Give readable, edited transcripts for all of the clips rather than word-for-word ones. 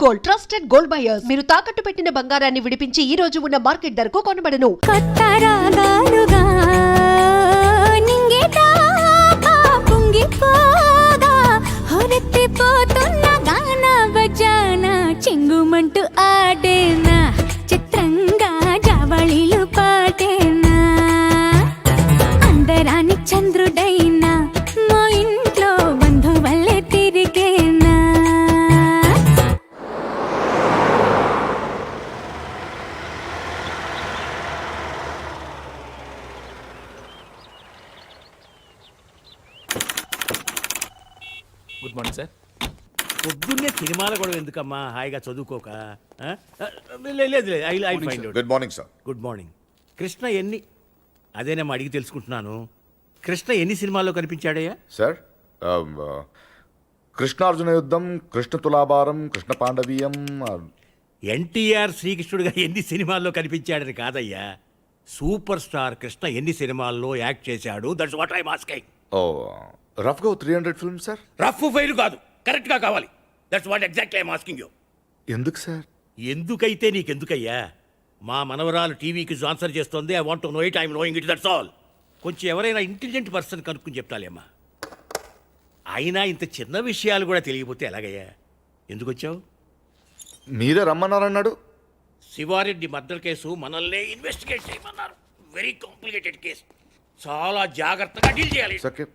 Gold, trusted gold buyers. మీరు తాకట్టు పెట్టిన బంగారాన్ని విడిపించి ఈ రోజు ఉన్న మార్కెట్ ధరకు కొనబడను. చెంగుమంటూ ఆడేనా చిత్రంగా జావళిలు పాటేనా అందరాని చంద్రుడైనా మా ఇంట్లో బంధువల్లే తిరిగేనా. Good morning sir. పొద్దున్నే సినిమాలు కూడా ఎందుకమ్మా, హాయిగా చదువుకోక. లేదు I find out. Good morning sir. Good morning. Krishna ఎన్ని, అదేనేమో అడిగి తెలుసుకుంటున్నాను. కృష్ణ ఎన్ని సినిమాల్లో కనిపించాడయ్యా? సార్ కృష్ణార్జున యుద్ధం, కృష్ణ తులాభారం, కృష్ణ పాండవీయం. ఎన్టీఆర్ శ్రీకృష్ణుడిగా ఎన్ని సినిమాల్లో కనిపించాడని కాదయ్యా, సూపర్ స్టార్ కృష్ణ ఎన్ని సినిమాల్లో యాక్ట్ చేశాడు. That's what I asking. ఓ రఫ్గా 300 ఫిల్మ్ సార్. రఫ్ ఫైల్ కాదు, కరెక్ట్గా కావాలి. That's what exactly I asking you. ఎందుకు సార్? ఎందుకైతే నీకెందుకయ్యా? మా మనవరాలు టీవీకి ఆన్సర్ చేస్తుంది. I want to know it, I'm knowing it, that's all. కొంచెం ఎవరైనా ఇంటెలిజెంట్ పర్సన్ కనుక్కుని చెప్తాలేమ్మా. అయినా ఇంత చిన్న విషయాలు కూడా తెలియకపోతే ఎలాగయ్యా? ఎందుకు వచ్చావు? మీరే రమ్మన్నారన్నాడు. శివారెడ్డి మర్డర్ కేసు మనల్నే ఇన్వెస్టిగేట్ చేయమన్నారు. వెరీ కాంప్లికేటెడ్ కేసు, చాలా జాగ్రత్తగా డీల్ చేయాలి. ఓకే.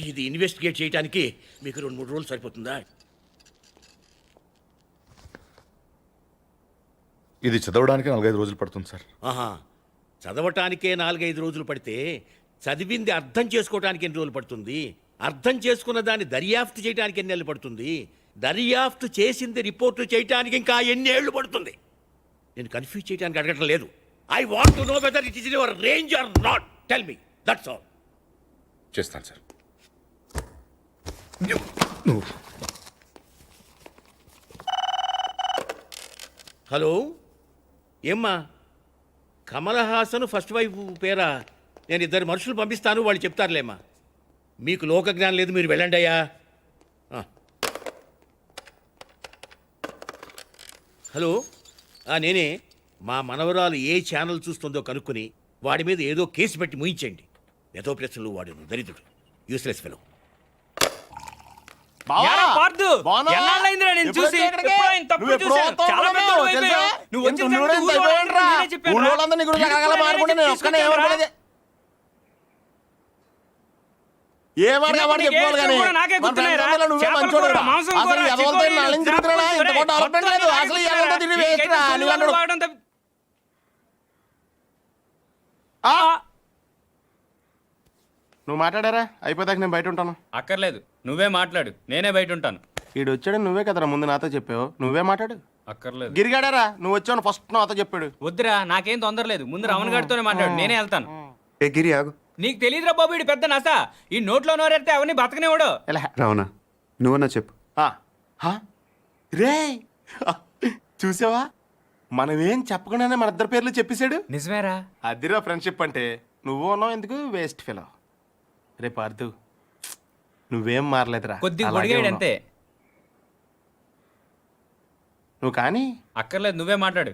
ఇది ఇన్వెస్టిగేట్ చేయడానికి మీకు 2-3 రోజులు సరిపోతుందా? ఇది చదవడానికి 4-5 రోజులు పడుతుంది సార్. ఆహా, చదవటానికే 4-5 రోజులు పడితే చదివింది అర్థం చేసుకోవడానికి ఎన్ని రోజులు పడుతుంది? అర్థం చేసుకున్న దాన్ని దర్యాప్తు చేయడానికి ఎన్ని నెలలు పడుతుంది? దర్యాప్తు చేసింది రిపోర్టు చేయడానికి ఇంకా ఎన్ని ఏళ్ళు పడుతుంది? నేను కన్ఫ్యూజ్ చేయడానికి అడగటం లేదు. I want to know whether it is in your range or not. Tell me, that's all. చేస్తాను సార్. హలో, ఏమ్మా? కమల్ హాసన్ ఫస్ట్ వైఫ్ పేరా? నేను 2 మనుషులు పంపిస్తాను, వాళ్ళు చెప్తారులేమ్మా. మీకు లోక జ్ఞానం లేదు, మీరు వెళ్ళండి అయ్యా. హలో, నేనే. మా మనవరాలు ఏ ఛానల్ చూస్తుందో కనుక్కుని వాడి మీద ఏదో కేసు పెట్టి ముయించండి. ఏదో ప్రశ్నలు వాడు దరిద్రుడు, యూస్లెస్ ఫెలో. నువ్వు మాట్లాడారా? అయిపోదాక నేను బయట ఉంటాను. అక్కర్లేదు, నువ్వే మాట్లాడు, నేనే బయట ఉంటాను. ఈడు వచ్చాడు, నువ్వే కదరా ముందు నాతో చెప్పావు. నువ్వే మాట్లాడు. అక్కర్లేదు. గిరిగాడారా? నువ్వు వచ్చావు ఫస్ట్ నాతో చెప్పాడు. వద్దురా, నాకేం తొందర లేదు. ముందు రమణ గారితోనే మాట్లాడు, నేనే వెళ్తాను. ఏ గిరి ఆగు. నీకు తెలియదురా బాబు, ఇడు పెద్ద నస. ఈ నోట్లో నోరెడితే అవన్నీ బతకనివాడు. రావనా, నువ్వన్నా చెప్పు. రే చూసావా, మనం ఏం చెప్పకుండానే మన 2 పేర్లు చెప్పేశాడు. నిజమేరా? అదిరా ఫ్రెండ్షిప్ అంటే. నువ్వు ఉన్నావు ఎందుకు, వేస్ట్ ఫెలో. రే పార్థు, నువ్వేం మారలేదురా, కొద్దిగా పొడిగాడు అంతే. నువ్వు కానీ. అక్కర్లేదు, నువ్వే మాట్లాడు.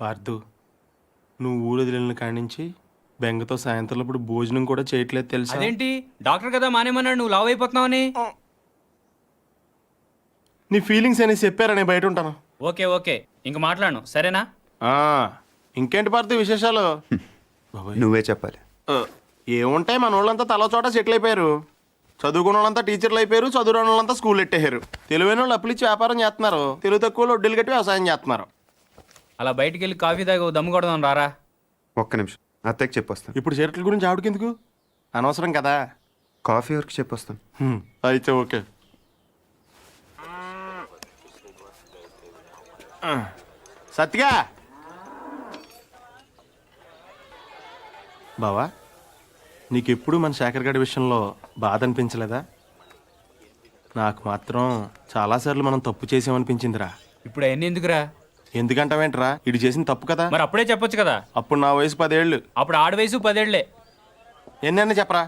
పార్థు, నువ్వు ఊరు వదిలిన కాడి నుంచి బెంగతో సాయంత్రం ఇప్పుడు భోజనం కూడా చేయట్లేదు తెలుసా? అదేంటి, డాక్టర్ కదా మానేమన్నాడు, నువ్వు లావ్ అయిపోతున్నావని. నీ ఫీలింగ్స్ అనేసి చెప్పారా, నేను బయట ఉంటాను. ఓకే ఓకే, ఇంక మాట్లాడను, సరేనా? ఇంకేంటి పార్థు విశేషాలు? నువ్వే చెప్పాలి. ఏముంటాయి, మన వాళ్ళంతా తల చోట సెటిల్ అయిపోయారు. చదువుకున్న వాళ్ళంతా టీచర్లు అయిపోయారు, చదువురాని వాళ్ళంతా స్కూల్ ఎట్టేశారు. తెలివైన వాళ్ళు అప్పులు ఇచ్చి వ్యాపారం చేస్తున్నారు, తెలుగు తక్కువ వడ్డీలు కట్టి వ్యవసాయం చేస్తున్నారు. అలా బయటికి వెళ్ళి కాఫీ తాగి దమ్ము కొడదాం రారా. ఒక్క నిమిషం, అత్తయ్యకి చెప్పొస్తాను. ఇప్పుడు చీరట్ల గురించి ఆవిడకెందుకు, అనవసరం కదా. కాఫీ వరకు చెప్పొస్తాను. అయితే ఓకే. సత్తిగా బావా, నీకెప్పుడు మన శేఖర్ గడి విషయంలో బాధ అనిపించలేదా? నాకు మాత్రం చాలాసార్లు మనం తప్పు చేసామనిపించిందిరా. ఇప్పుడు అవన్నీ ఎందుకురా? ఎందుకంటావేంట్రా, ఇటు చేసిన తప్పు కదా. మరి అప్పుడే చెప్పొచ్చు కదా. అప్పుడు నా వయసు 10 ఏళ్ళు. అప్పుడు ఆడ వయసు 10 ఏళ్లే. ఎన్ని చెప్పరా,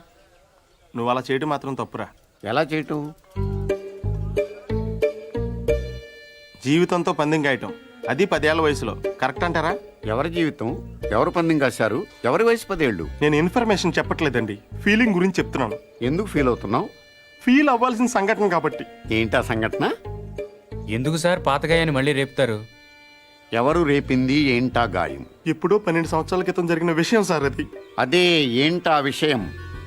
నువ్వు అలా చేయటం మాత్రం తప్పురా. ఎలా చేయటం? జీవితంతో పందెం కాయటం, అది 10 ఏళ్ల వయసులో. కరెక్ట్ అంటారా? ఎవరి జీవితం ఎవరు పందెం కాశారు? ఎవరి వయసు 10 ఏళ్ళు? నేను ఇన్ఫర్మేషన్ చెప్పట్లేదండి, ఫీలింగ్ గురించి చెప్తున్నాను. ఎందుకు ఫీల్ అవుతున్నావు? ఫీల్ అవ్వాల్సిన సంఘటన కాబట్టి. ఏంటా సంఘటన? ఎందుకు సార్ పాతగాయని మళ్ళీ రేపుతారు? ఎవరు రేపింది? ఏంటా గాయం? ఎప్పుడో 12 సంవత్సరాల క్రితం జరిగిన విషయం సార్ అది. అదే ఏంటా విషయం?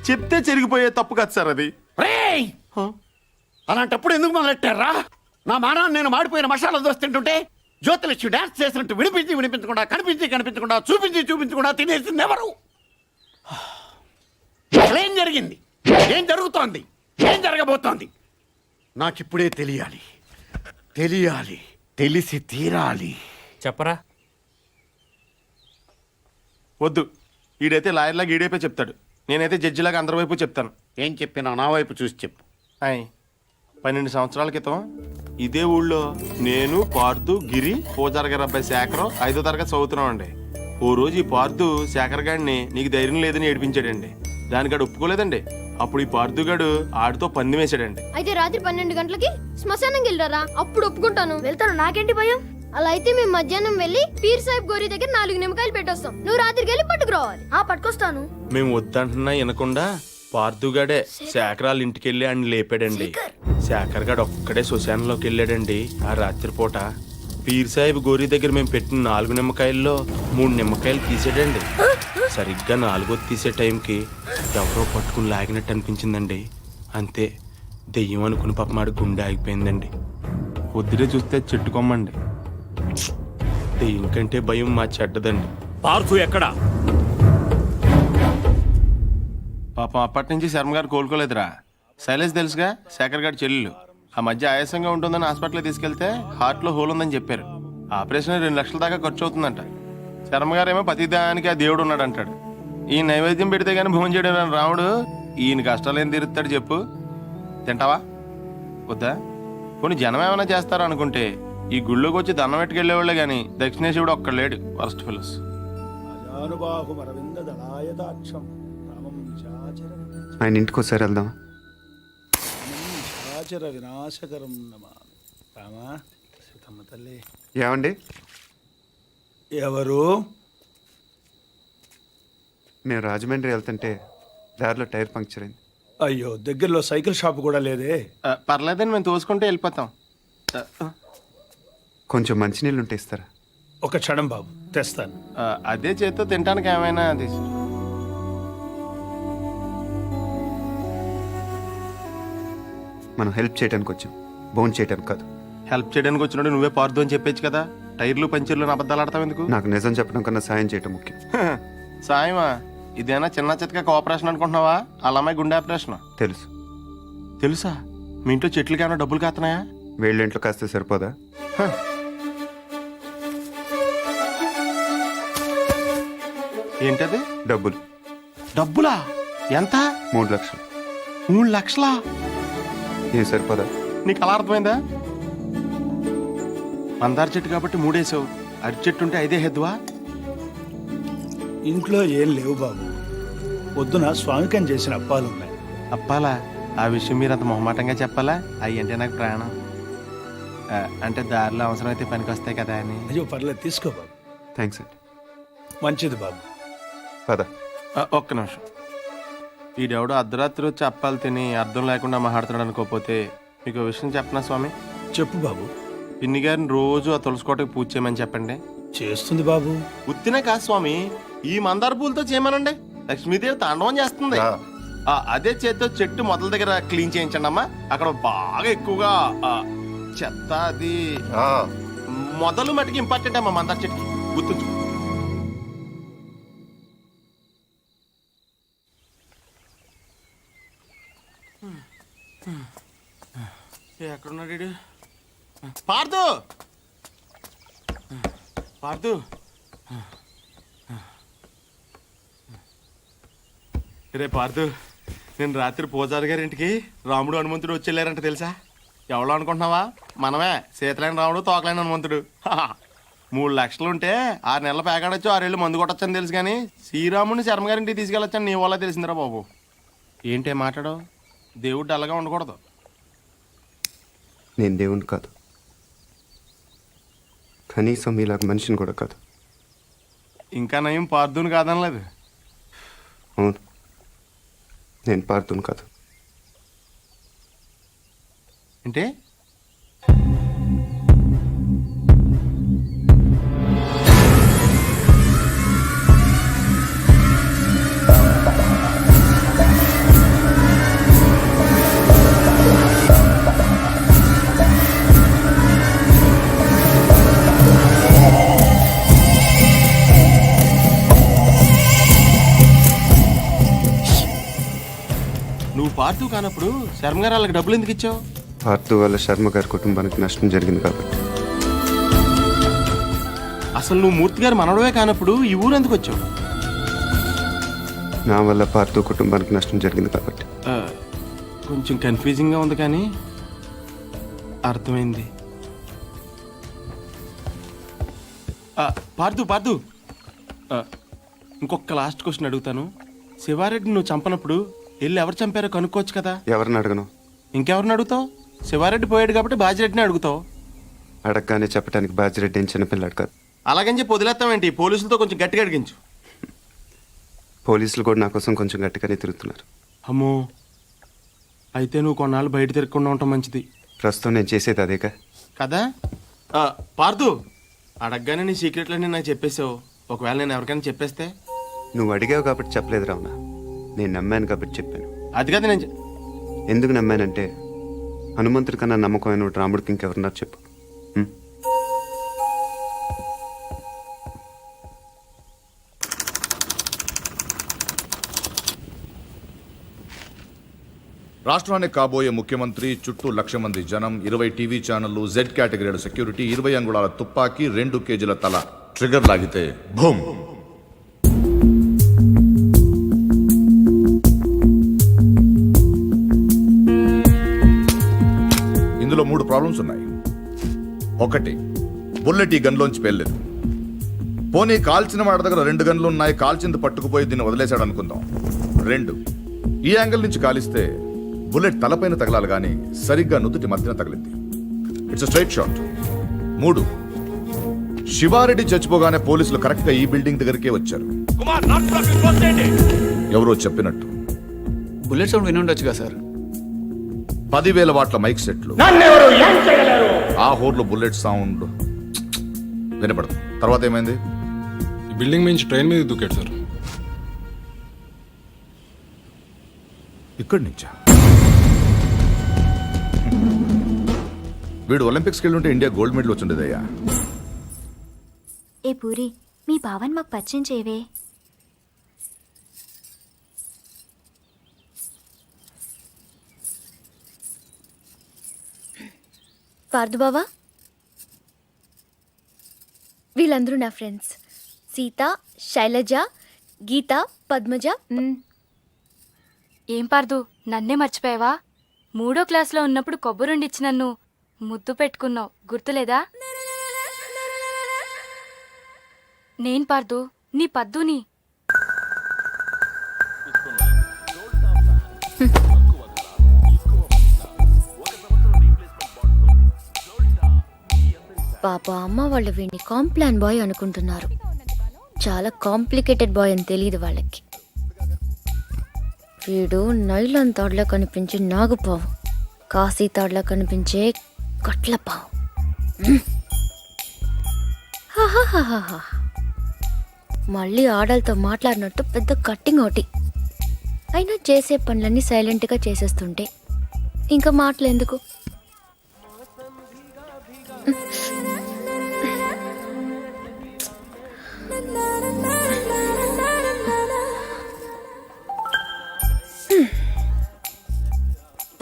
చెప్తే చెరిగిపోయే తప్పు కాదు సార్ అది. రేయ్! అలాంటప్పుడు ఎందుకు మొదలెట్టారా? నా మానాన్ని నేను మాడిపోయిన మసాలా దోశ తింటుంటే జ్యోతిలక్ష్మి డాన్స్ చేసినట్టు వినిపించకుండా కనిపించకుండా చూపించకుండా తినేసింది ఎవరు? అసలేం జరిగింది? ఏం జరుగుతోంది? ఏం జరగబోతోంది? నాకిప్పుడే తెలియాలి. తెలిసి తీరాలి. చెప్పరా. వద్దు, ఈడైతే లాయర్లాగా ఈడైపోయి చెప్తాడు, నేనైతే జడ్జిలాగా అందరి వైపు చెప్తాను. ఏం చెప్పినా నా వైపు చూసి చెప్పు. 12 సంవత్సరాల క్రితం ఇదే ఊళ్ళో నేను, పార్థు, గిరి, పూజారి గారి అబ్బాయి శేఖరం 5వ తరగతి చదువుతున్నామండి. ఓ రోజు ఈ పార్థు శేఖర్ గారిని నీకు ధైర్యం లేదని ఏడిపించాడండి. దానికాడు ఒప్పుకోలేదండి. అప్పుడు ఈ పార్థు గాడు ఆడితో పందెం వేసాడండి. అయితే రాత్రి 12 గంటలకి శ్మశానం వెళ్ళారా? అప్పుడు ఒప్పుకుంటాను. వెళ్తాను, నాకేంటి భయం. అలా అయితే మేము మధ్యాహ్నం వెళ్ళి పీర్ సాహిబ్ గోరీ దగ్గర 4 నిమ్మకాయలు పెట్టొస్తాం. నువ్వు రాత్రికి వెళ్ళి పట్టుకురావాలి. పట్టుకొస్తాను. మేము వద్దంటున్నా వినకుండా పార్థుగాడే శేఖరాల ఇంటికి వెళ్ళి ఆయన లేపాడండి. శేఖర్ గాడు ఒక్కడే శ్మశానంలోకి వెళ్ళాడండి ఆ రాత్రిపూట. పీర్ సాహిబ్ గోరీ దగ్గర మేము పెట్టిన 4 నిమ్మకాయల్లో 3 నిమ్మకాయలు తీసాడండి. సరిగ్గా 4వ తీసే టైంకి ఎవరో పట్టుకుని లాగినట్టు అనిపించిందండి. అంతే, దెయ్యం అనుకుని పాపమాడి గుండె ఆగిపోయిందండి. పొద్దునే చూస్తే చెట్టుకోమ్మండి. దెయ్యం కంటే భయం మా చెడ్డదండి. పార్థు ఎక్కడా? పాపం అప్పటి నుంచి శర్మ గారు కోలుకోలేదురా. శైలేష్ తెలుసుగా, శేఖర్ గారి చెల్లెలు. ఆ మధ్య ఆయాసంగా ఉంటుందని హాస్పిటల్కి తీసుకెళ్తే హార్ట్లో హోల్ ఉందని చెప్పారు. ఆపరేషన్ 2 లక్షల దాకా ఖర్చు అవుతుందంట. శర్మ గారేమో ప్రతిదానికి ఆ దేవుడు ఉన్నాడు అంటాడు. ఈ నైవేద్యం పెడితే గానీ భోజనం చేయడం రాముడు ఈయన కష్టాలు ఏం తీరుస్తాడు చెప్పు. తింటావా? వద్దా? కొన్ని జనం ఏమైనా చేస్తారా అనుకుంటే ఈ గుళ్ళోకి వచ్చి దండం పెట్టుకెళ్ళేవాళ్ళే గాని దక్షిణేశుడు ఒక్కడు లేడు. Worst fellows. ఆయన ఇంటికి ఒకసారి వెళ్దాం. ఏమండి? ఎవరు? నేను రాజమండ్రి వెళ్తుంటే దారిలో టైర్ పంక్చర్ అయింది. అయ్యో, దగ్గరలో సైకిల్ షాప్ కూడా లేదే. పర్లేదని మేము తోసుకుంటే వెళ్ళిపోతాం. కొంచెం మంచినీళ్ళు ఉంటే ఇస్తారా? ఒక క్షణం బాబు, తెస్తాను. అదే చేత్తో తినడానికి ఏమైనా తీసు. మనం హెల్ప్ చేయడానికి వచ్చాం, బోన్ చేయడానికి కాదు. హెల్ప్ చేయడానికి వచ్చినట్టు నువ్వే పార్దు అని చెప్పేచ్చు కదా. టైర్లు పంచర్లు అబద్ధాలు ఆడతావు ఎందుకు? నాకు నిజం చెప్పడం కన్నా సాయం చేయటం ముఖ్యం. సాయమా? ఇదేనా చిన్న చితక కోఆపరేషన్ అనుకుంటున్నావా? అలా అమ్మాయి గుండె ఆపరేషన్. తెలుసు. తెలుసా? మీ ఇంట్లో చెట్లకి ఏమైనా డబ్బులు కాస్తున్నాయా? వేళ్ళ ఇంట్లో కాస్తే సరిపోదా? ఏంటది? డబ్బులు. డబ్బులా? ఎంత? 3 లక్షలు. 3 లక్షలా? ఏం సరిపోదా? నీకు అలా అర్థమైందా? మందార చెట్టు కాబట్టి 3 వేసావు, అరటి చెట్టు ఉంటే 5 హెద్దువా? ఇంట్లో ఏం లేవు బాబు. పొద్దున స్వామికం చేసిన అప్పాలున్నాయి. అప్పాలా? ఆ విషయం మీరు అంత మొహమాటంగా చెప్పాలా? అవి అంటే నాకు ప్రాణం. అంటే దారిలో అవసరమైతే పనికి వస్తాయి కదా అని. అయ్యో పర్లేదు, తీసుకో బాబు. థ్యాంక్స్ అండి. మంచిది బాబు. పద. ఒక్క నిమిషం. ఈడెవడో అర్ధరాత్రి వచ్చి అప్పాలు తిని అర్థం లేకుండా మాట్లాడుతున్నాడు అనుకోకపోతే మీకు విషయం చెప్పనా స్వామి? చెప్పు బాబు. పిన్ని గారిని రోజు ఆ తులసికోటకి పూజ చేయమని చెప్పండి. చేస్తుంది బాబు. ఉత్తినే కాదు స్వామి, ఈ మందార పూలతో చేయమనండి. లక్ష్మీదేవి తాండవం చేస్తుంది. అదే చేత్తో చెట్టు మొదల దగ్గర క్లీన్ చేయించండి అమ్మా. అక్కడ బాగా ఎక్కువగా చెత్త అది మొదలు మటుకు ఇంపార్టెంట్ అమ్మా మందార చెట్టుకి, గుర్తుంచు. ఎక్కడున్నాడు? పార్థు, పార్థు. రే పార్థు, నేను రాత్రి పూజారి గారి ఇంటికి రాముడు హనుమంతుడు వచ్చి వెళ్ళారంట తెలుసా? ఎవడో అనుకుంటున్నావా? మనమే, సీతలైన రాముడు తోకలైన హనుమంతుడు. 3 లక్షలు ఉంటే 6 నెలల పేకాడొచ్చు, 6 ఏళ్ళు మందు కొట్టొచ్చని తెలుసు కానీ శ్రీరాముడిని శర్మ గారింటికి తీసుకెళ్ళొచ్చని నీ వల్ల తెలిసిందిరా బాబు. ఏంటే మాట్లాడవు? దేవుడు అలాగా ఉండకూడదు. నేను దేవుణ్ణి కాదు, కనీసం మీలాగా మనిషిని కూడా కాదు. ఇంకా నయం పార్థుని కాదనలేదు. అవును, నేను పార్థుని కాదు. అంటే నువ్వు పార్థు కానప్పుడు శర్మ గారు వాళ్ళకి డబ్బులు ఎందుకు ఇచ్చావు? పార్థు వల్ల శర్మ గారి కుటుంబానికి నష్టం జరిగింది కాబట్టి. అసలు నువ్వు మూర్తి గారు మనవడమే కానప్పుడు ఈ ఊరు ఎందుకు వచ్చావు? నా వల్ల పార్థు కుటుంబానికి నష్టం జరిగింది కాబట్టి. కొంచెం కన్ఫ్యూజింగ్గా ఉంది కానీ అర్థమైంది. పార్థు పార్థు ఇంకొక లాస్ట్ క్వశ్చన్ అడుగుతాను. శివారెడ్డి నువ్వు చంపనప్పుడు వెళ్ళి ఎవరు చంపారో కనుక్కోవచ్చు కదా. ఎవరిని అడగను? ఇంకెవరిని అడుగుతావు? శివారెడ్డి పోయాడు కాబట్టి బాజిరెడ్డిని అడుగుతావు. అడగగానే చెప్పడానికి బాజిరెడ్డి ఏం చిన్నపిల్లాడు కాదు. అలాగని చెప్పి వదిలేస్తావేంటి? పోలీసులతో కొంచెం గట్టిగా అడిగించు. పోలీసులు కూడా నా కోసం కొంచెం గట్టిగానే తిరుగుతున్నారు. అమ్మో, అయితే నువ్వు కొన్నాళ్ళు బయట తిరగకుండా ఉండటం మంచిది. ప్రస్తుతం నేను చేసేది అదేగా. కదా పార్థు, అడగగానే నీ సీక్రెట్లన్నీ నాకు చెప్పేసావు. ఒకవేళ నేను ఎవరికైనా చెప్పేస్తే? నువ్వు అడిగావు కాబట్టి చెప్పలేదు రావునా, నేను నమ్మాను కాబట్టి చెప్పాను. అది కదా నేను ఎందుకు నమ్మానంటే హనుమంతుడి కన్నా నమ్మకమైన రాముడికి ఇంకెవరున్నారు చెప్పు. రాష్ట్రానికి కాబోయే ముఖ్యమంత్రి, చుట్టూ 1,00,000 మంది జనం, 20 టీవీ ఛానళ్లు, జెడ్ కేటగిరీల సెక్యూరిటీ, 20 అంగుళాల తుపాకీ, 2 కేజీల తల. ట్రిగర్ లాగితే భూమ్. ఇందులో 3 ప్రాబ్లమ్స్ ఉన్నాయి. 1, బుల్లెట్ ఈ గన్లోంచి పేర్లేదు. పోనీ కాల్చిన వాడి దగ్గర 2 గన్లు ఉన్నాయి, కాల్చింది పట్టుకుపోయి దీన్ని వదిలేశాడు అనుకుందాం. 2, ఈ యాంగిల్ నుంచి కాలిస్తే బుల్లెట్ తలపైన తగలాలి కానీ సరిగ్గా నుదుటి మధ్యన తగిలింది. It's straight shot. 3, శివారెడ్డి చచ్చిపోగానే పోలీసులు కరెక్ట్ గా ఈ బిల్డింగ్ దగ్గరికే వచ్చారు. ఎవరో చెప్పినట్టు బుల్లెట్ సౌండ్ వినుండొచ్చుగా సార్. 10,000 వాట్ల మైక్ సెట్లు, ఆ హోర్లో బుల్లెట్ సౌండ్ వినపడదు. తర్వాత ఏమైంది? ఈ బిల్డింగ్ నుంచి ట్రైన్ మీద దూకాడు సార్. ఇక్కడి నుంచా? వీడు ఒలింపిక్స్కి వెళ్ళి ఉంటే ఇండియా గోల్డ్ మెడల్ వచ్చిండేదయ్యా. ఏ పూరి, మీ భావన్ మాకు పరిచయం చేయవే. పార్థు బావా, వీళ్ళందరూ నా ఫ్రెండ్స్. సీత, శైలజ, గీత, పద్మజ. ఏం పార్దు, నన్నే మర్చిపోయావా? 3వ క్లాస్లో ఉన్నప్పుడు కొబ్బరుండిచ్చి నన్ను ముద్దు పెట్టుకున్నావు, గుర్తులేదా? నేను పార్దు, నీ పద్దుని. పాప అమ్మ వాళ్ళు వీడిని కాంప్లాన్ బాయ్ అనుకుంటున్నారు. చాలా కాంప్లికేటెడ్ బాయ్ అని తెలియదు వాళ్ళకి. వీడు నైలాన్ తాడులా కనిపించే నాగుపావు, కాశీ తాడులా కనిపించే కట్లపావు. మళ్ళీ ఆడలతో మాట్లాడినట్టు పెద్ద కట్టింగ్ ఒకటి. అయినా చేసే పనులన్నీ సైలెంట్గా చేసేస్తుంటే ఇంకా మాటలు ఎందుకు?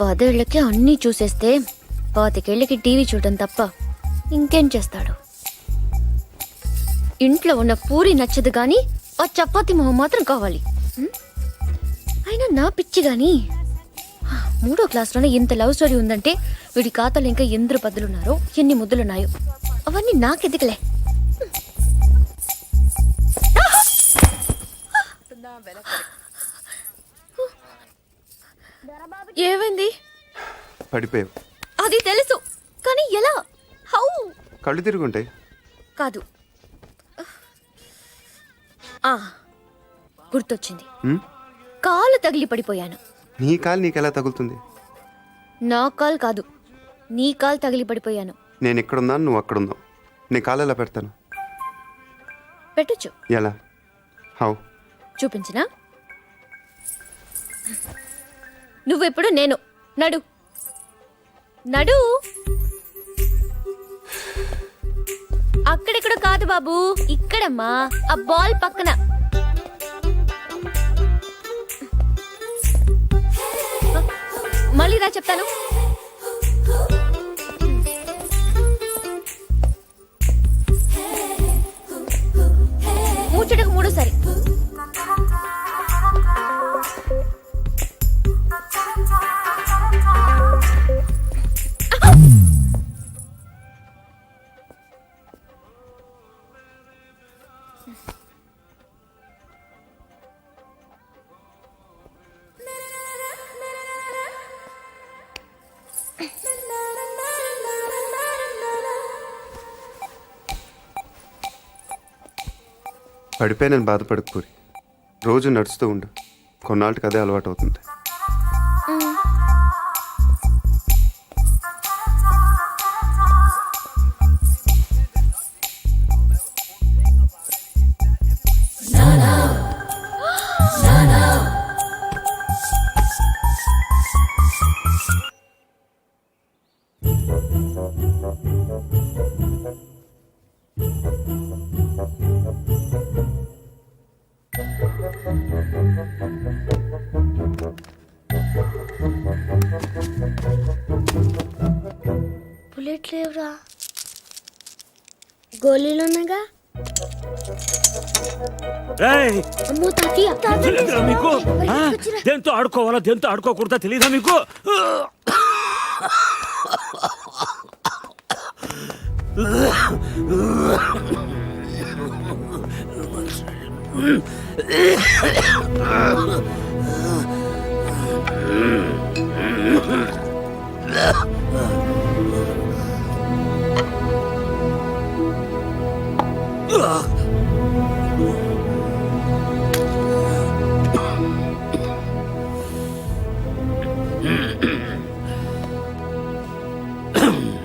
పదేళ్లకి అన్నీ చూసేస్తే 25 ఏళ్ళకి టీవీ చూడటం తప్ప ఇంకేం చేస్తాడు? ఇంట్లో ఉన్న పూరి నచ్చదు కానీ ఆ చపాతి మొహం మాత్రం కావాలి. అయినా నా పిచ్చి కానీ 3వ క్లాస్లోనే ఇంత లవ్ స్టోరీ ఉందంటే వీడి ఖాతాలో ఇంకా ఎందరు బదులున్నారో, ఎన్ని ముద్దులున్నాయో అవన్నీ నాకెదికలే. ఏమైంది? పడిపోయావు. అది తెలుసు కానీ ఎలా? హౌ? కళ్ళు తిరుగుంటాయి. కాదు. గుర్తొచ్చింది. కాలు తగిలి పడిపోయాను. నీ కాలు నీకెలా తగులుతుంది? నా కాలు కాదు, నీ కాలు తగిలి పడిపోయాను. నేను ఎక్కడున్నాను, నువ్వు అక్కడున్నావు. నీ కాలు ఎలా పెడతాను? పెట్టొచ్చు. ఎలా? హౌ? చూపించినా? నువ్వెప్పుడు నేను. నడు నడు. అక్కడెక్కడ కాదు బాబు, ఇక్కడమ్మా, ఆ బాల్ పక్కన. మళ్ళీ రా చెప్తాను. ముచ్చటకు మూడోసారి. పడిపోయినని బాధపడకు పూరి. రోజు నడుస్తూ ఉండు, కొన్నాళ్ళకి అదే అలవాటు అవుతుంది. బుల్లెట్ లేవురా. గోళీలున్నాగా. అమ్మో తాతయ్య, మీకు దేంతో ఆడుకోవాలా దేంతో ఆడుకోకూడదా తెలీదా మీకు?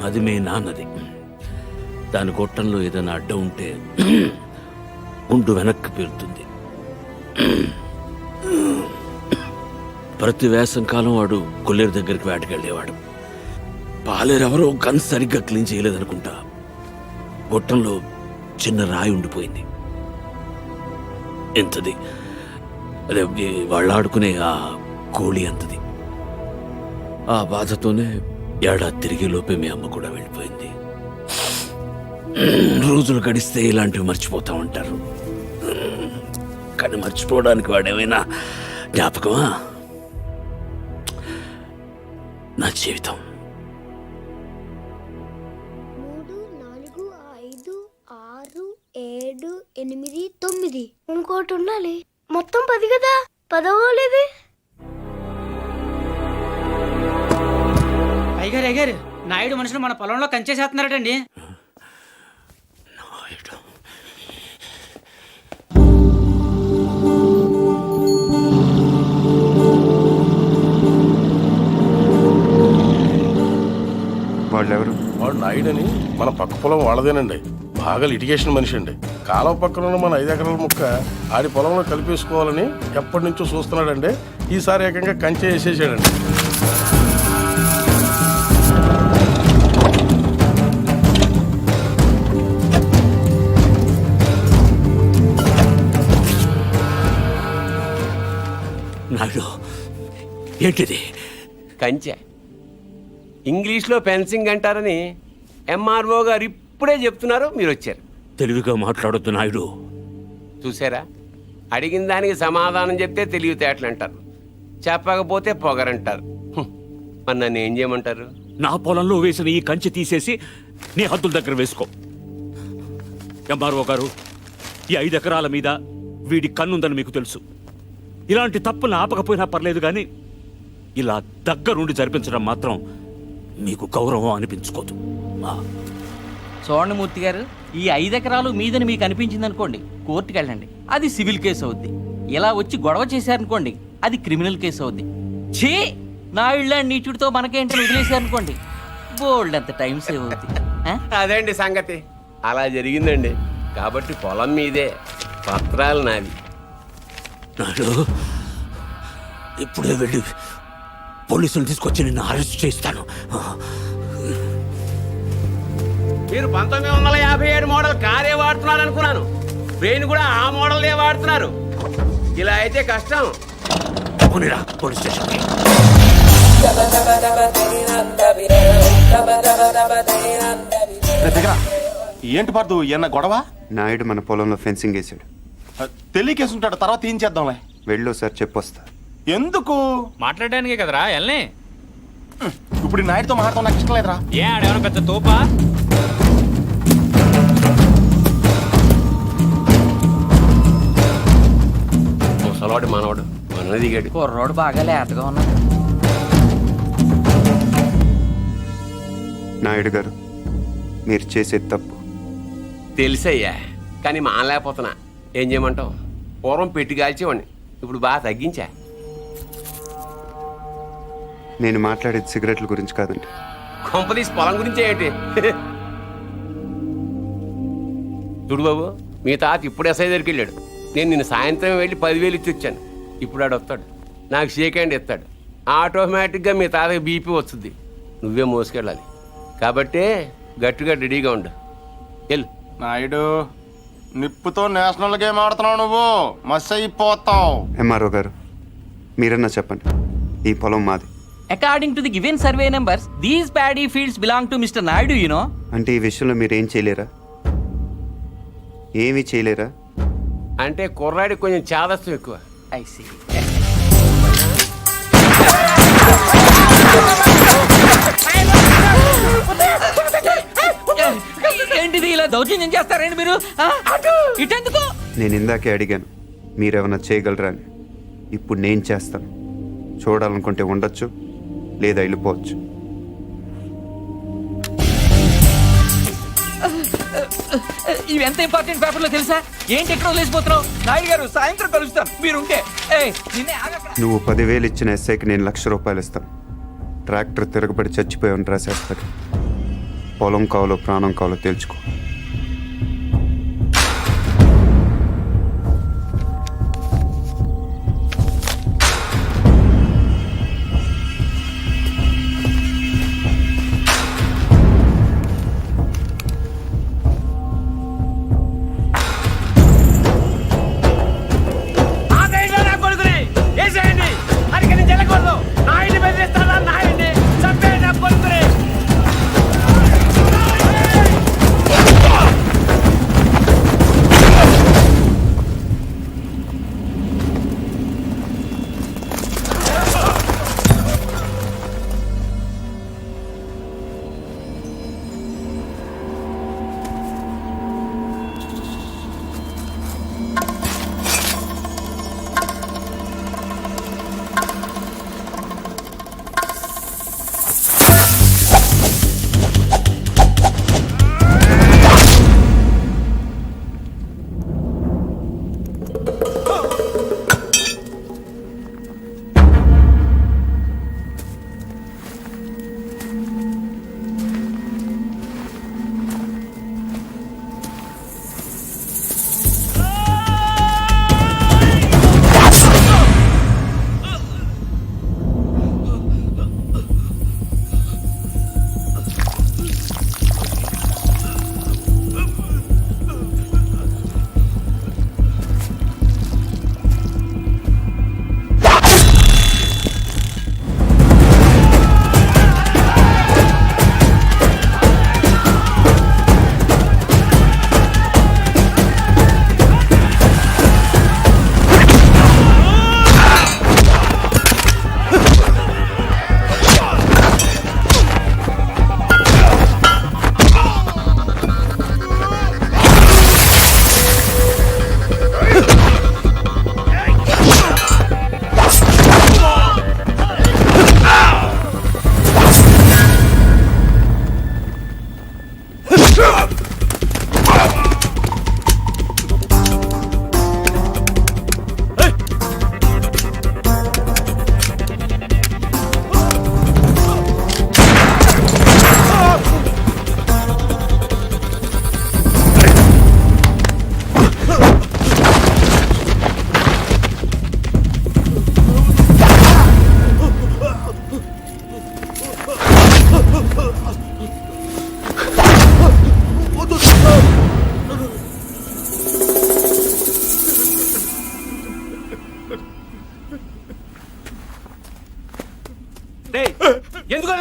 అది మీ నాన్నది. దాని గొట్టంలో ఏదైనా అడ్డం ఉంటే గుండు వెనక్కి పేరుతుంది. ప్రతి వేసంకాలం వాడు కొల్లేరు దగ్గరికి వేటకెళ్ళేవాడు. పాలేరెవరో గన్ సరిగ్గా క్లీన్ చేయలేదనుకుంటా. గొట్టంలో చిన్న రాయి ఉండిపోయింది. ఎంతది, అదే వాళ్ళు ఆడుకునే ఆ కోళి అంతది. ఆ బాధతోనే ఏడాది తిరిగి లోపే మీ అమ్మ కూడా వెళ్ళిపోయింది. రోజులు గడిస్తే ఇలాంటివి మర్చిపోతా ఉంటారు, కానీ మర్చిపోవడానికి వాడేమైనా జ్ఞాపకమా? నా జీవితం. 3, 4, 5, 6, 7, 8, 9. ఇంకోటి ఉండాలి. మొత్తం 10 కదా. 10 అయ్యారు నాయుడు మనుషులు మన పొలంలో కంచేసేస్తున్నారటండి. వాళ్ళెవరు? వాడు నాయుడని మన పక్క పొలం వాళ్ళదేనండి. బాగా లిటిగేషన్ మనిషి అండి. కాలువ పక్కన ఉన్న మన 5 ఎకరాల ముక్క ఆడి పొలంలో కలిపేసుకోవాలని ఎప్పటి నుంచో చూస్తున్నాడండి. ఈసారి ఏకంగా కంచె వేసేసాడండి. నాయుడు, ఏంటిది? కంచె ఇంగ్లీష్లో ఫెన్సింగ్ అంటారని ఎంఆర్ఓ గారు ఇప్పుడే చెప్తున్నారు, మీరు వచ్చారు. తెలివిగా మాట్లాడొద్దు నాయుడు. చూసారా, అడిగిన దానికి సమాధానం చెప్తే తెలివితేటలు అంటారు, చెప్పకపోతే పొగరంటారు. మరి నన్ను ఏం చేయమంటారు? నా పొలంలో వేసిన ఈ కంచె తీసేసి నీ హద్దుల దగ్గర వేసుకో. ఎంఆర్ఓ గారు, ఈ 5 ఎకరాల మీద వీడి కన్నుందని మీకు తెలుసు. ఇలాంటి తప్పులు ఆపకపోయినా పర్లేదు, కానీ ఇలా దగ్గరుండి జరిపించడం మాత్రం మీకు గౌరవం అనిపించుకోదు. చూడండి మూర్తి గారు, ఈ 5 ఎకరాలు మీదని మీకు అనిపించింది అనుకోండి, కోర్టుకు వెళ్ళండి, అది సివిల్ కేసు అవుద్ది. ఇలా వచ్చి గొడవ చేశారనుకోండి, అది క్రిమినల్ కేసు అవుద్ది. ఛీ, నా ఇళ్ళ నీచుడితో మనకేంటని వదిలేశారనుకోండి, బోల్డ్ అంత టైం సేవ్ అవుద్ది. అదేండి సంగతి. అలా జరిగిందండి. కాబట్టి పొలం మీదే, పత్రాలు నావి. నాడు ఇప్పుడే వెళ్ళి పోలీసులు తీసుకొచ్చి నిన్ను అరెస్ట్ చేస్తాను. మీరు 1957 మోడల్ కారే వాడుతున్నారు అనుకున్నాను. బ్రెయిన్ కూడా ఆ మోడల్దే వాడుతున్నారు. ఇలా అయితే కష్టం. పోనీరా పోలీస్ స్టేషన్కి. ఏంటి పార్దు ఏమన్నా గొడవ? నాయుడు మన పొలంలో ఫెన్సింగ్ వేసాడు. తెలియకేసుంటాడు, తర్వాత ఏం చేద్దాంలే. వెళ్ళో సార్ చెప్పొస్తా. ఎందుకు? మాట్లాడడానికే కదరా వెళ్ళనే. ఇప్పుడు ఈ నాయుడుతో మాట్లాడతాం నాకు ఇష్టం లేదురా. ఏ ఆడేమన్నా పెద్ద తోపా? ముసలోడు మనవాడు మన దిగాడు. కుర్రోడు బాగా లేతగా ఉన్నాడు. నాయుడు గారు, మీరు చేసేది తప్పు. తెలుసయ్యా, కానీ మానలేకపోతున్నా. ఏం చేయమంటావు? పూర్వం పెట్టి కాల్చేవాడిని, ఇప్పుడు బాగా తగ్గించా. నేను మాట్లాడేది సిగరెట్ల గురించి కాదండి. కొంపదీసి పొలం గురించే ఏంటి? చూడు బాబు, మీ తాత ఇప్పుడు ఎస్ఐ దగ్గరికి వెళ్ళాడు. నేను నిన్న సాయంత్రం వెళ్ళి 10,000 ఇచ్చి వచ్చాను. ఇప్పుడు ఆడు వస్తాడు, నాకు షేక్ హ్యాండ్ ఇస్తాడు. ఆటోమేటిక్గా మీ తాతకి బీపీ వస్తుంది. నువ్వే మోసుకెళ్ళాలి. కాబట్టి గట్టిగా రెడీగా ఉండు. వెళ్ళు. నాయుడు, నిప్పుతో నేషనల్ గేమ్ ఆడుతున్నావు నువ్వు, మస్ అయిపోతావు. ఎంఆర్ఓ గారు, మీరన్నా చెప్పండి, ఈ పొలం మాది. According to the given survey numbers, these paddy fields belong to Mr. Naidu, you know. అంటే ఈ విషయంలో మీరు ఏం చేయలేరా? ఏమీ చేయలేరా? అంటే కుర్రాడికి కొంచెం చాదస్తం ఎక్కువ. I see. ఏంటిది ఇలా దౌర్జన్యం చేస్తారండి మీరు? ఇటెందుకు? నేను ఇందాకే అడిగాను మీరేమన్నా చేయగలరా అని. ఇప్పుడు నేను చేస్తాను. చూడాలనుకుంటే ఉండొచ్చు, లేదా వెళ్ళిపోవచ్చు. ఇవి ఎంత ఇంపార్టెంట్ పేపర్లో తెలుసా? ఏంటి ఎక్కడ వదిలేసిపోతున్నావు? నాయుడు గారు సాయంత్రం కలుస్తాను, మీరుంటే. నువ్వు 10,000 ఇచ్చిన ఎస్ఐకి నేను ₹1,00,000 ఇస్తాను. ట్రాక్టర్ తిరగబడి చచ్చిపోయాను రాసేస్తాడు. పొలం కావాలో ప్రాణం కావాలో తేల్చుకో.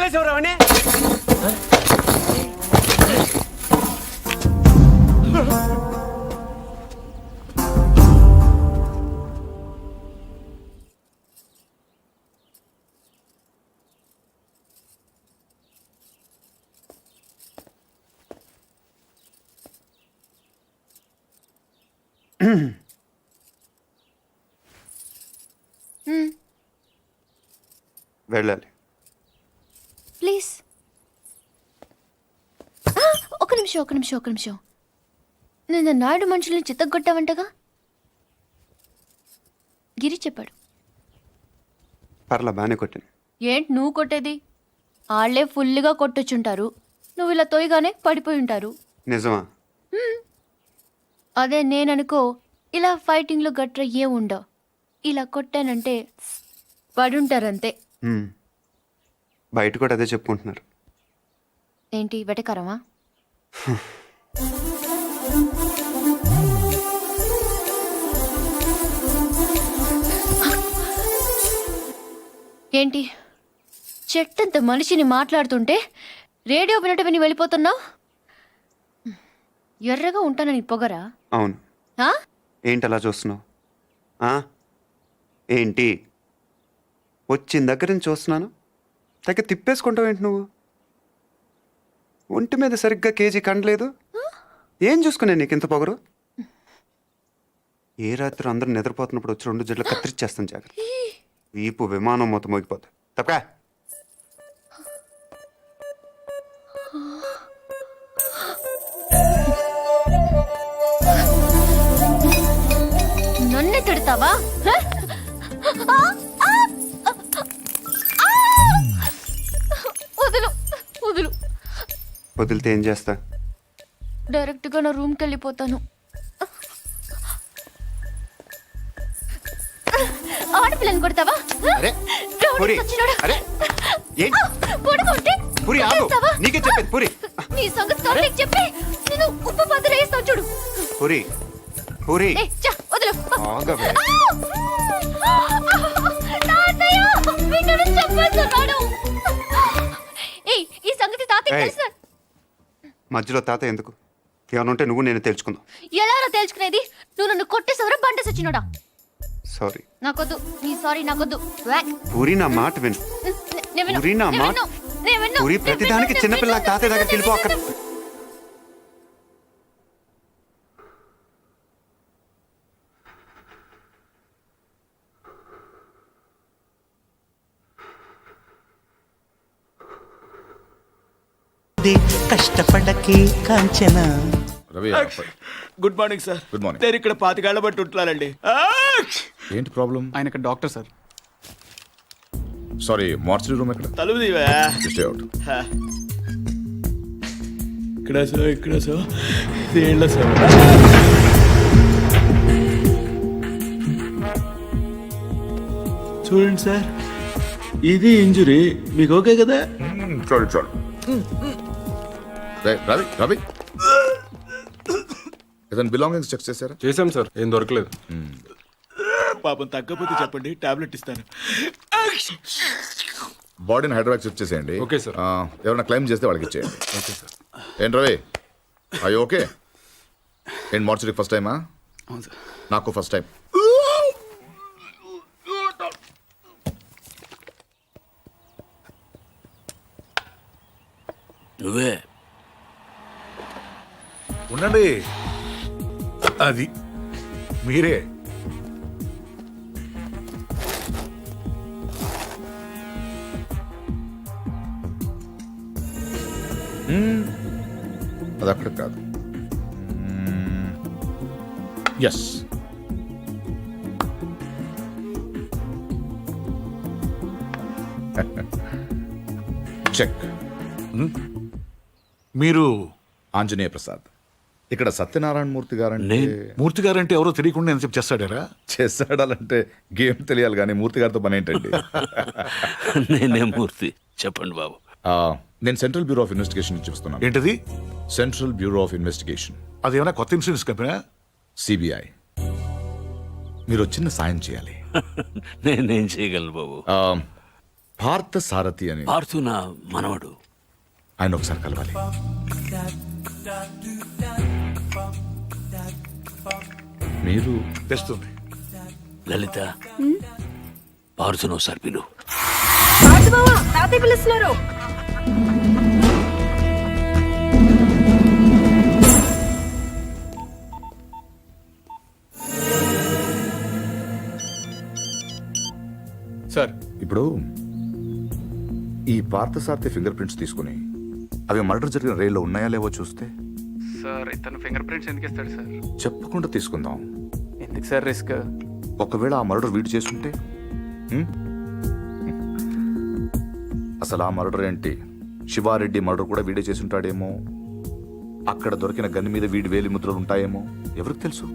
చంపేసేవరా అని. వెళ్ళాలి. ప్లీజ్. ఒక నిమిషం. నేను నాయుడు మనుషుల్ని చిత్తగొట్టావంటగా? గిరి చెప్పాడు. పర్లా బాగానే కొట్టాను. ఏంటి నువ్వు కొట్టేది? వాళ్ళే ఫుల్గా కొట్టొచ్చుంటారు, నువ్వు ఇలా తోయగానే పడిపోయి ఉంటారు. నిజమా? అదే నేననుకో, ఇలా ఫైటింగ్లో గట్ర ఏం ఉండవు. ఇలా కొట్టానంటే పడుంటారంతే. బయట కూడా అదే చెప్పుకుంటున్నారు. ఏంటి వెటకరమా? ఏంటి చెట్టంత మనిషిని మాట్లాడుతుంటే రేడియో వినట విని వెళ్ళిపోతున్నావు? ఎర్రగా ఉంటానని పొగరా? అవును. ఆ? ఏంటి అలా చూస్తున్నావు? ఏంటి వచ్చిన దగ్గర నుంచి చూస్తున్నాను, తగ్గ తిప్పేసుకుంటావు ఏంటి నువ్వు? ఒంటి మీద సరిగ్గా కేజీ కండలేదు. ఏం చూసుకునే నీకు ఇంత పొగరు? ఏ రాత్రి అందరూ నిద్రపోతున్నప్పుడు వచ్చి 2 జడ్లు కత్తిరిచ్చేస్తాను జాగ్రత్త. వీపు విమానం మొత్తం మోగిపోతుంది. తప్పకా నన్నే తిడతావా? వదులు వదులు. వదిలితే ఏం చేస్తా? డైరెక్ట్గా నా రూమ్కి వెళ్ళిపోతాను. ఆడపిల్లని కొడతావా? అరే పూరి, అరే ఏంటి పూరి ఆగు, నీకే చెప్పేది పూరి. నీ సంగతి కాళ్ళకి చెప్పి నేను ఉప్పు పద్దలు వేస్తాను చూడు. పూరి పూరి వదులు. ఆగవే. ఈ సంగతి తాతయ్య తెలుసా? మధ్యలో తాత ఎందుకు? ఏమైనా ఉంటే నువ్వు నేను తెలుసుకుందాం. ఎలా తెలుసుకునేది? నువ్వు నన్ను కొట్టేసవరా బండ సచ్చినోడా? సారీ. నాకొద్దు నీ సారీ, నాకొద్దు. పూరి నా మాట విను. పూరి నా మాట. పూరి ప్రతిదానికి చిన్నపిల్ల తాతయ్య దగ్గరికి వెళ్ళిపో. అక్కడ కష్టపడకే Kanchana. Ravi good morning sir. Good morning. నేను ఇక్కడ 25 ఏళ్ల బట్టి ఉంటున్నానండి. ఏంటి ప్రాబ్లం? ఆయన ఇక్కడ doctor sir. Sorry, mortuary room ఎక్కడ? తలుపు తీవా. Stay out. ఇక్కడ సార్ ఇదేళ్ళ సార్. చూడండి సార్, ఇది ఇంజురీ. మీకు ఓకే కదా? చాలు రవి రవి ఏదైనా బిలాంగింగ్స్ చెక్ చేశారా? చేసాం సార్, ఏం దొరకలేదు. పాపం తగ్గకపోతే చెప్పండి, టాబ్లెట్ ఇస్తాను. బాడీని హైదరాబాద్ షిఫ్ట్ చేసేయండి. Okay sir. ఎవరైనా క్లైమ్ చేస్తే వాళ్ళకి ఇచ్చేయండి. Okay sir. ఏంటి రవి, అయ్యో ఓకే. ఏంటి మార్చరీ ఫస్ట్ టైమా? అవును సార్. నాకు ఫస్ట్ టైం. నువ్వే ఉండండి, అది మీరే. అది అక్కడ కాదు. Yes, check. మీరు ఆంజనేయ ప్రసాద్. ఇక్కడ సత్యనారాయణ మూర్తి గారంటే మూర్తి గారంటే ఎవరో తెలియకుండా నేను చేస్తాడారా? చేస్తాడాలంటే గేమ్ తెలియాలి కానీ మూర్తి గారితో పని ఏంటండి? నేనే మూర్తి. చెప్పండి బాబు. నేను సెంట్రల్ బ్యూరో ఆఫ్ ఇన్వెస్టిగేషన్ నుంచి చూస్తున్నాను. ఏంటది? Central bureau of investigation. అదేమైనా కొత్త ఇన్సూరెన్స్ కంపెనీ? సిబిఐ. మీరు చిన్న సాయం చేయాలి. నేనేం చేయగలను బాబు? పార్థ సారథి అని పార్థు నా మనవడు. ఆయన ఒకసారి కలవాలి. మీరు తెస్తుంది. లలిత, పార్థును ఒకసారి పిలు. పిలుస్తున్నారు. సార్, ఇప్పుడు ఈ పార్థసారథి ఫింగర్ ప్రింట్స్ తీసుకుని అవి మర్డర్ జరిగిన రైల్లో ఉన్నాయా లేవో చూస్తే. సార్ ఇతను ఫింగర్ ప్రింట్స్ ఎందుకు ఇస్తాడు సార్? చెప్పకుండా తీసుకుందాం. ఎందుకు సార్ రిస్క్? ఒకవేళ ఆ మర్డర్ వీడు చేసుంటే అసలు ఆ మర్డర్ ఏంటి, శివారెడ్డి మర్డర్ కూడా వీడే చేసి ఉంటాడేమో. అక్కడ దొరికిన గన్ మీద వీడి వేలి ముద్రలు ఉంటాయేమో, ఎవరికి తెలుసు.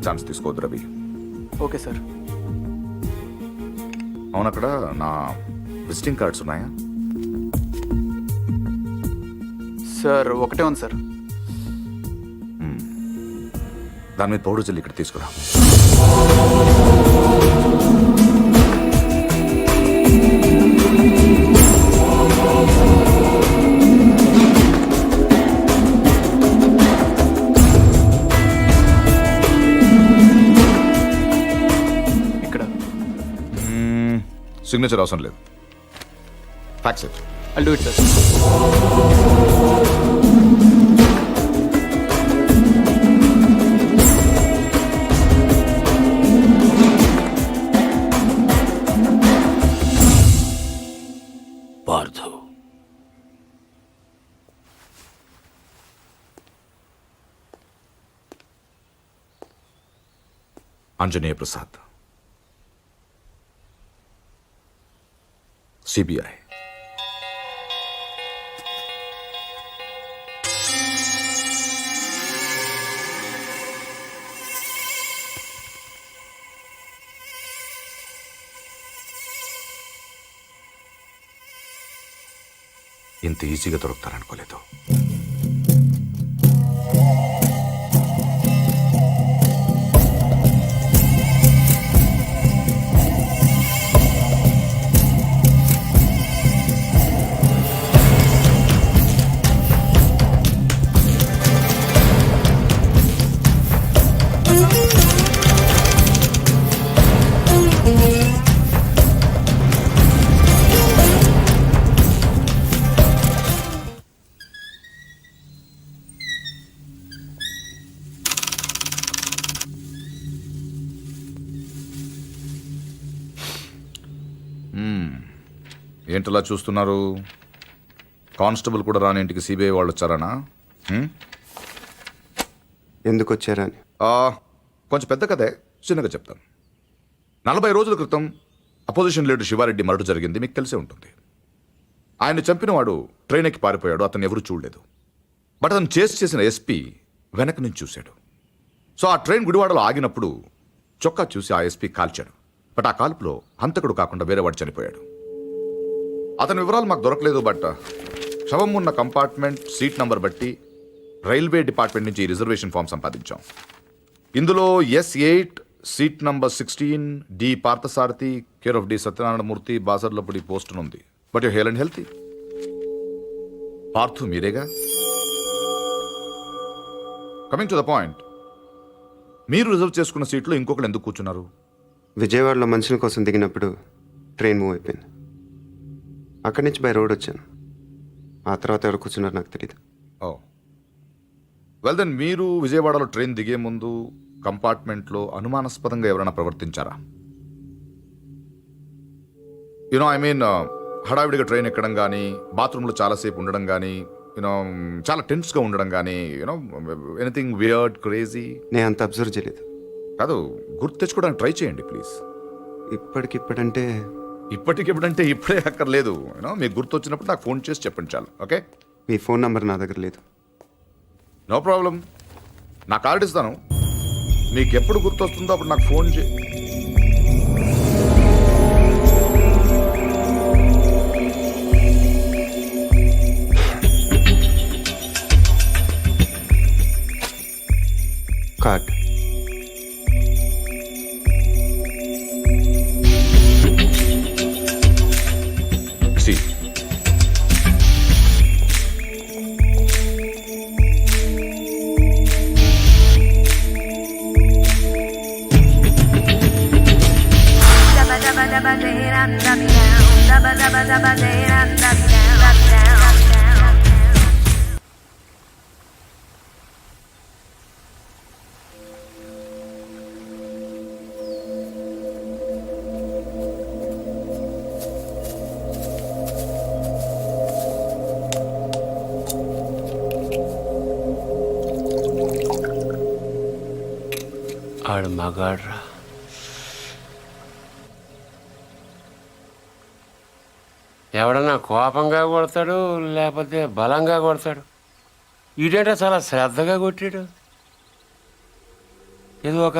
ఛాన్స్ తీసుకోవద్దు రవి. Okay sir. అవును, అక్కడ నా విజిటింగ్ కార్డ్స్ ఉన్నాయా? సార్ ఒకటే ఉంది సార్. దాని మీద పౌడర్ జల్లి ఇక్కడ తీసుకురా. ఇక్కడ సిగ్నేచర్ అవసరం లేదు. Fax it. I'll do it, sir. Parthu, Anjaneya Prasad, CBI. ఇంత ఈజీగా దొరుకుతారనుకోలేదు. ఏంటలా చూస్తున్నారు? కానిస్టేబుల్ కూడా రాని ఇంటికి సిబిఐ వాళ్ళు వచ్చారనా? ఎందుకు వచ్చారని కొంచెం పెద్ద కథే, చిన్నగా చెప్తాను. 40 రోజుల క్రితం అపోజిషన్ లీడర్ శివారెడ్డి మర్డర్ జరిగింది, మీకు తెలిసే ఉంటుంది. ఆయన చంపిన వాడు ట్రైన్ ఎక్కి పారిపోయాడు, అతను ఎవరూ చూడలేదు. బట్ అతను చేసిన ఎస్పీ వెనక నుంచి చూశాడు. సో ఆ ట్రైన్ గుడివాడలో ఆగినప్పుడు చొక్కా చూసి ఆ ఎస్పీ కాల్చాడు. బట్ ఆ కాల్పులో హంతకుడు కాకుండా వేరే వాడు చనిపోయాడు. అతని వివరాలు మాకు దొరకలేదు. బట్ శవం ఉన్న కంపార్ట్మెంట్ సీట్ నంబర్ బట్టి రైల్వే డిపార్ట్మెంట్ నుంచి రిజర్వేషన్ ఫామ్ సంపాదించాం. ఇందులో S8 seat number 16 D Parthasarathi care of D Satyanarayanamurthy Basarlapudi post ఉంది. But you hale and healthy. Parthu మీరేగా? కమింగ్ టు ద పాయింట్, మీరు రిజర్వ్ చేసుకున్న సీట్లో ఇంకొకరు ఎందుకు కూర్చున్నారు? విజయవాడలో మనుషుల కోసం దిగినప్పుడు ట్రైన్ మూవ్ అయిపోయింది. అక్కడి నుంచి బై రోడ్ వచ్చాను. ఆ తర్వాత ఎవరు కూర్చున్నారు నాకు తెలియదు. ఓ వెల్ దెన్, మీరు విజయవాడలో ట్రైన్ దిగే ముందు కంపార్ట్మెంట్లో అనుమానాస్పదంగా ఎవరైనా ప్రవర్తించారా? యునో ఐ మీన్ హడావిడిగా ట్రైన్ ఎక్కడం కానీ, బాత్రూంలో చాలాసేపు ఉండడం కానీ, యూనో చాలా టెన్స్గా ఉండడం కానీ, యూనో ఎనీథింగ్ వియర్డ్ క్రేజీ? నేను అంత అబ్జర్వ్ చేయలేదు. కాదు, గుర్తు తెచ్చుకోవడానికి ట్రై చేయండి ప్లీజ్. ఇప్పటికిప్పుడంటే ఇప్పుడే అక్కర్లేదు. యూనో మీకు గుర్తు వచ్చినప్పుడు నాకు ఫోన్ చేసి చెప్పండి చాలు. ఓకే? మీ ఫోన్ నంబర్ నా దగ్గర లేదు. నో ప్రాబ్లం, నా కార్డు ఇస్తాను. మీకు ఎప్పుడు గుర్తు వస్తుందో అప్పుడు నాకు ఫోన్ చేయి. కార్డ్. ఆడు మగాడ్రా. ఎవడన్నా కోపంగా కొడతాడు లేకపోతే బలంగా కొడతాడు. ఈడేంటో చాలా శ్రద్ధగా కొట్టాడు. ఏదో ఒక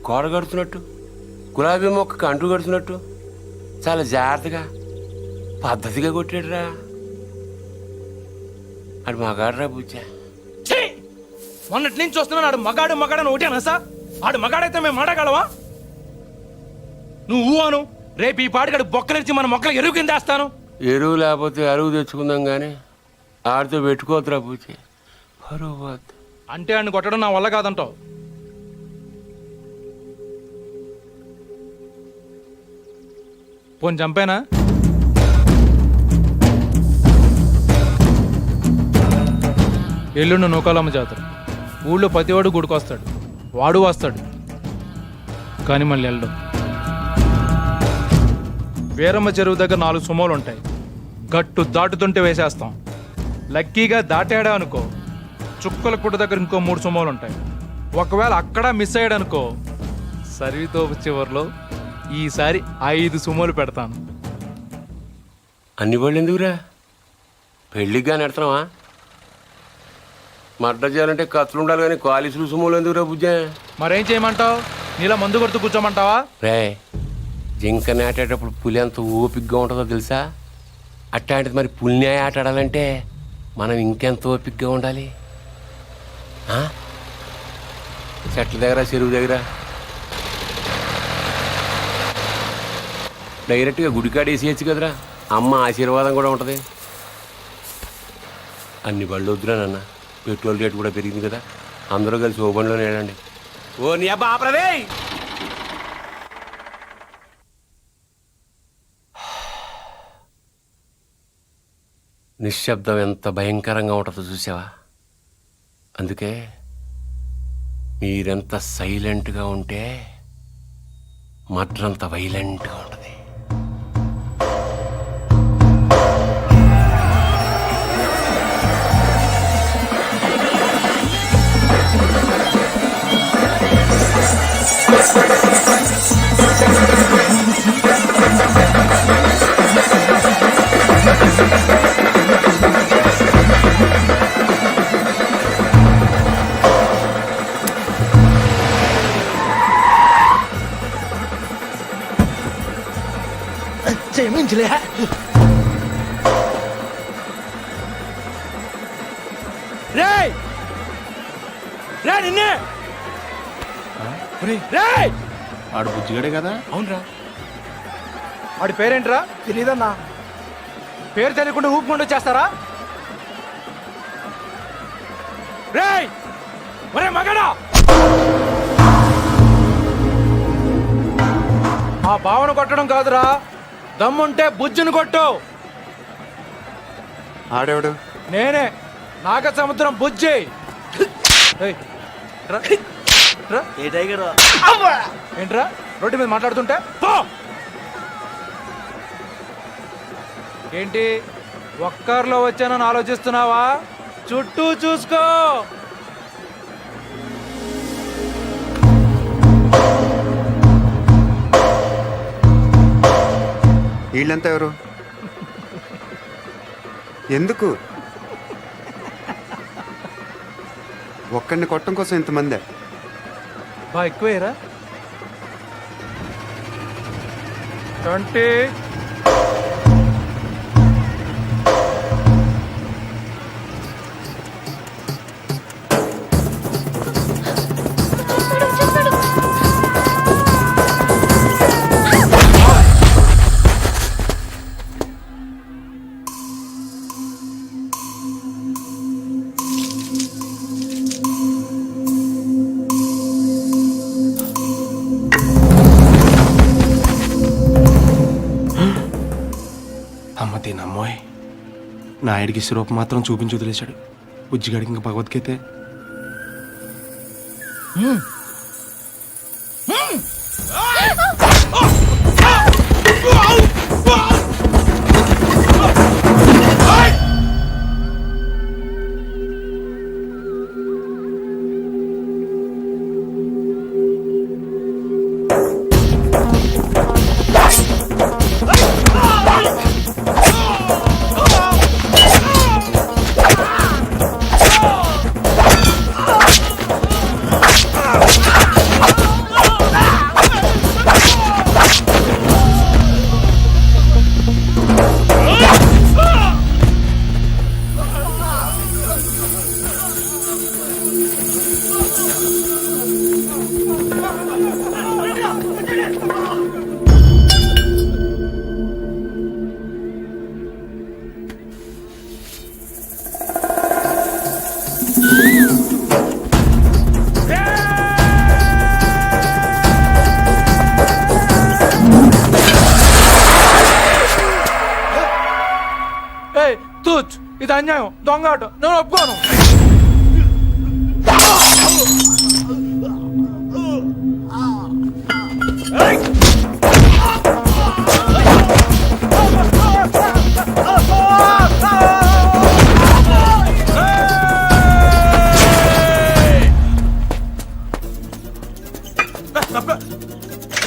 గోడ కడుతున్నట్టు, గులాబీ మొక్కకు అంటు కడుతున్నట్టు చాలా జాగ్రత్తగా పద్ధతిగా కొట్టాడురా. ఆడు మగాడ్రా బుజ్జా. మొన్నటి నుంచి వస్తున్నాను. ఆడు మగాడు మగాడని ఒకటేనా సార్? ఆడు మగాడైతే మేము మాట్లాడగలవా? నువ్వు అను, రేపు ఈ పాటికాడు బొక్కలిచ్చి మన మొక్కలు ఎరువు కింద వేస్తాను. ఎరువు లేకపోతే అరువు తెచ్చుకుందాం కానీ ఆడితో పెట్టుకోవద్దురా పూచి. బరువు అంటే ఆడిని కొట్టడం నా వల్ల కాదంటావు. పోని చంపేనా? ఎల్లుండి నూకాలమ్మ జాతర. ఊళ్ళో ప్రతివాడు గుడికొస్తాడు, వాడు వస్తాడు, కానీ మళ్ళీ వెళ్ళడం. వీరమ్మ చెరువు దగ్గర 4 సుమోలు ఉంటాయి. గట్టు దాటుతుంటే వేసేస్తాం. లక్కీగా దాటాడా అనుకో, చుక్కల పుట్ట దగ్గర ఇంకో 3 సుమోలు ఉంటాయి. ఒకవేళ అక్కడ మిస్ అయ్యాడనుకో, సర్వీతోపు చివరిలో ఈసారి 5 సుమోలు పెడతాను. అన్ని బళ్ళు ఎందుకురా? పెళ్ళిగా నెడతావా? మర్డర్ చేయాలంటే కత్తులు ఉండాలి కానీ కాలేజీలు సుమోలు ఎందుకురా బుజ్జా? మరేం చేయమంటావు? నీలా మందు కొడుతూ కూర్చోమంటావా? రే, జింక నాటేటప్పుడు పులి ఎంత ఓపికగా ఉంటుందో తెలుసా? అట్లాంటిది మరి పులిని ఆట ఆడాలంటే మనం ఇంకెంత ఓపికగా ఉండాలి. చెట్ల దగ్గర, చెరువు దగ్గర డైరెక్ట్గా గుడికాడ వేసేయచ్చు కదరా. అమ్మ ఆశీర్వాదం కూడా ఉంటుంది. అన్ని బళ్ళు వద్దురా నాన్న, పెట్రోల్ రేటు కూడా పెరిగింది కదా. అందరూ కలిసి ఓ బండిలో నేడండి. ఓ నీ అబ్బా ఆపరదే. నిశ్శబ్దం ఎంత భయంకరంగా ఉంటుందో చూసావా? అందుకే మీరెంత సైలెంట్గా ఉంటే మడ్రంత వైలెంట్గా ఉంటుంది. ఆడు బుజ్జిగాడే కదా? అవునరా. ఆడి పేరేంట్రా? తెలీదన్నా. పేరు తెలియకుండా ఊపుకుండా వచ్చేస్తారా? రేయ్, ఒరే మగడా, ఆ భావన కొట్టడం కాదురా, దమ్ముంటే బుజ్జును కొట్టు. ఆడేవాడు? నేనే, నాగ సముద్రం బుజ్జి. ఏంట్రా రోడ్డు మీద మాట్లాడుతుంటే? ఏంటి ఒక్కర్లో వచ్చానని ఆలోచిస్తున్నావా? చుట్టూ చూసుకో. వీళ్ళంతా ఎవరు? ఎందుకు ఒక్కడిని కొట్టడం కోసం ఇంతమందే? బా ఎక్కువేరా. 20 ఆ నాయుడికి ఇసురూపం మాత్రం చూపించి వదిలేశాడు. బుజ్జిగాడికి ఇంకా భగవద్గీతే. ఇది అన్యాయం, దొంగ ఆట, నేను ఒప్పుకోను.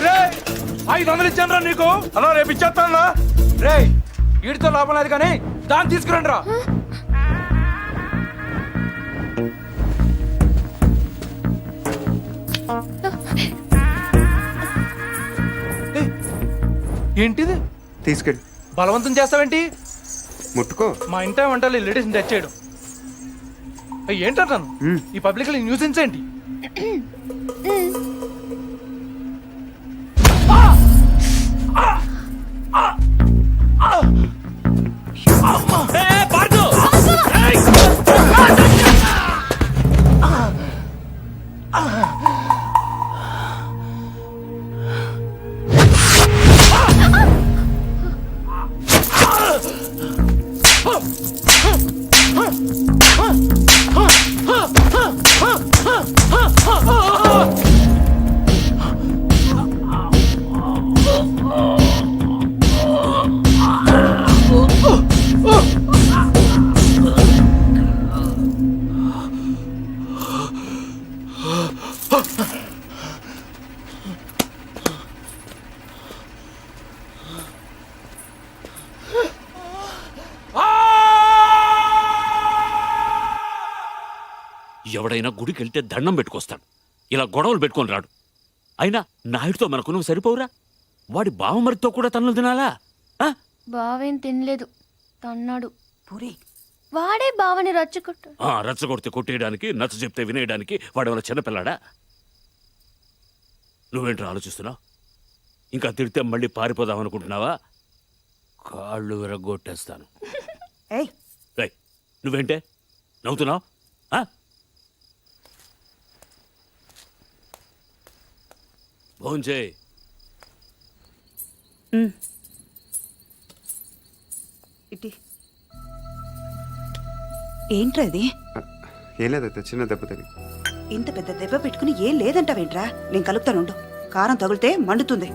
రే 500 ఇచ్చాను రా నీకు. అలా రేపు ఇచ్చేస్తాను రే. వీడితో లాభం లేదు కానీ దాన్ని తీసుకురండి రా. ఏంటిది? తీసుకెళ్ళి. బలవంతం చేస్తావేంటి? ముట్టుకో. మా ఇంటి వంటలు లేడీస్ని టచ్ చేయడం ఏంటంటాను? ఈ పబ్లిక్ న్యూసెన్స్ ఏంటి? ఎవడైనా గుడికి వెళ్తే దండం పెట్టుకొస్తాడు, ఇలా గొడవలు పెట్టుకొని రాడు. అయినా నాయుడితో మనకు నువ్వు సరిపోవురా? వాడి బావమరితో కూడా తన్నులు తినాలా? బావేం తినలేదు, తన్నాడు. పూరి వాడే బావని రచ్చగొట్టు. రచ్చగొడితే కొట్టేయడానికి, నచ్చ చెప్తే వినేయడానికి వాడేమైనా చిన్నపిల్లాడా? నువ్వేంట్రా ఆలోచిస్తున్నావు? ఇంకా తిడితే మళ్ళీ పారిపోదాం అనుకుంటున్నావా? కాళ్ళు విరగొట్టేస్తాను. నువ్వేంటే నవ్వుతున్నావు? భోంచేయ్. ఏంట్రా ఇది? ఏం లేదైతే చిన్న దెబ్బ తగిలి. ఇంత పెద్ద దెబ్బ పెట్టుకుని ఏం లేదంటావేంట్రా? నేను కలుపుతానుండు. కారం తగిలితే మండుతుంది.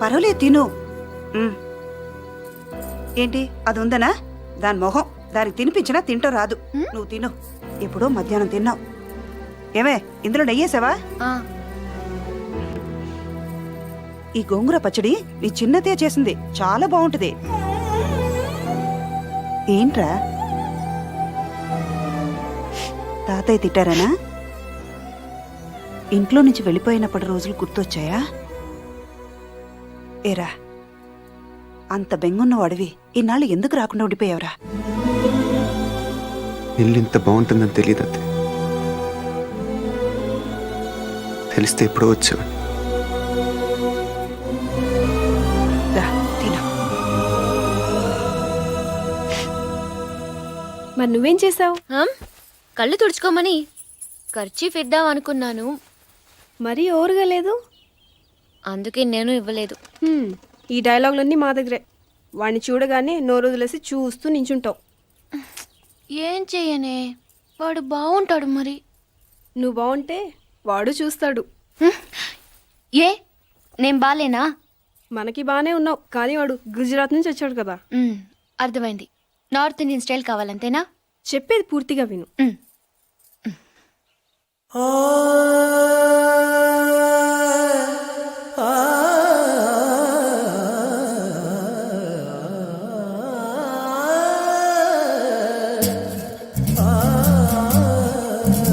పర్వాలేదు, తిను. ఏంటి అది ఉందనా? దాని మొహం దానికి తినిపించినా తింటూ రాదు. నువ్వు తిను. ఎప్పుడో మధ్యాహ్నం తిన్నావు. ఏమే ఇందులో నెయ్యేసావా? ఈ గోంగూర పచ్చడి నీ చిన్నతే చేసింది, చాలా బాగుంటుంది. ఏంట్రా తాతయ్య తిట్టారనా? ఇంట్లో నుంచి వెళ్ళిపోయినప్పటి రోజులు గుర్తొచ్చాయా? ఏరా, అంత బెంగున్న వాడివి ఇన్నాళ్ళు ఎందుకు రాకుండా ఉండిపోయావురా? ఇల్లు ఇంత బాగుంటుందని తెలియదు అత్తే. తెలిస్తే ఎప్పుడో వచ్చేవాడు. మరి నువ్వేం చేసావు? కళ్ళు తుడుచుకోమని ఖర్చీఫ్ ఇద్దాం అనుకున్నాను. మరీ ఓరుగా లేదు, అందుకే నేను ఇవ్వలేదు. ఈ డైలాగులన్నీ మా దగ్గరే. వాడిని చూడగానే నోరు వదిలేసి చూస్తూ నించుంటావు. ఏం చెయ్యనే, వాడు బాగుంటాడు మరి. నువ్వు బాగుంటే వాడు చూస్తాడు. ఏ నేను బాలేనా? మనకి బాగానే ఉన్నావు, కానీ వాడు గుజరాత్ నుంచి వచ్చాడు కదా. అర్థమైంది. నార్త్ ఇండియన్ స్టైల్ కావాలంతేనా? చెప్పేది పూర్తిగా విను.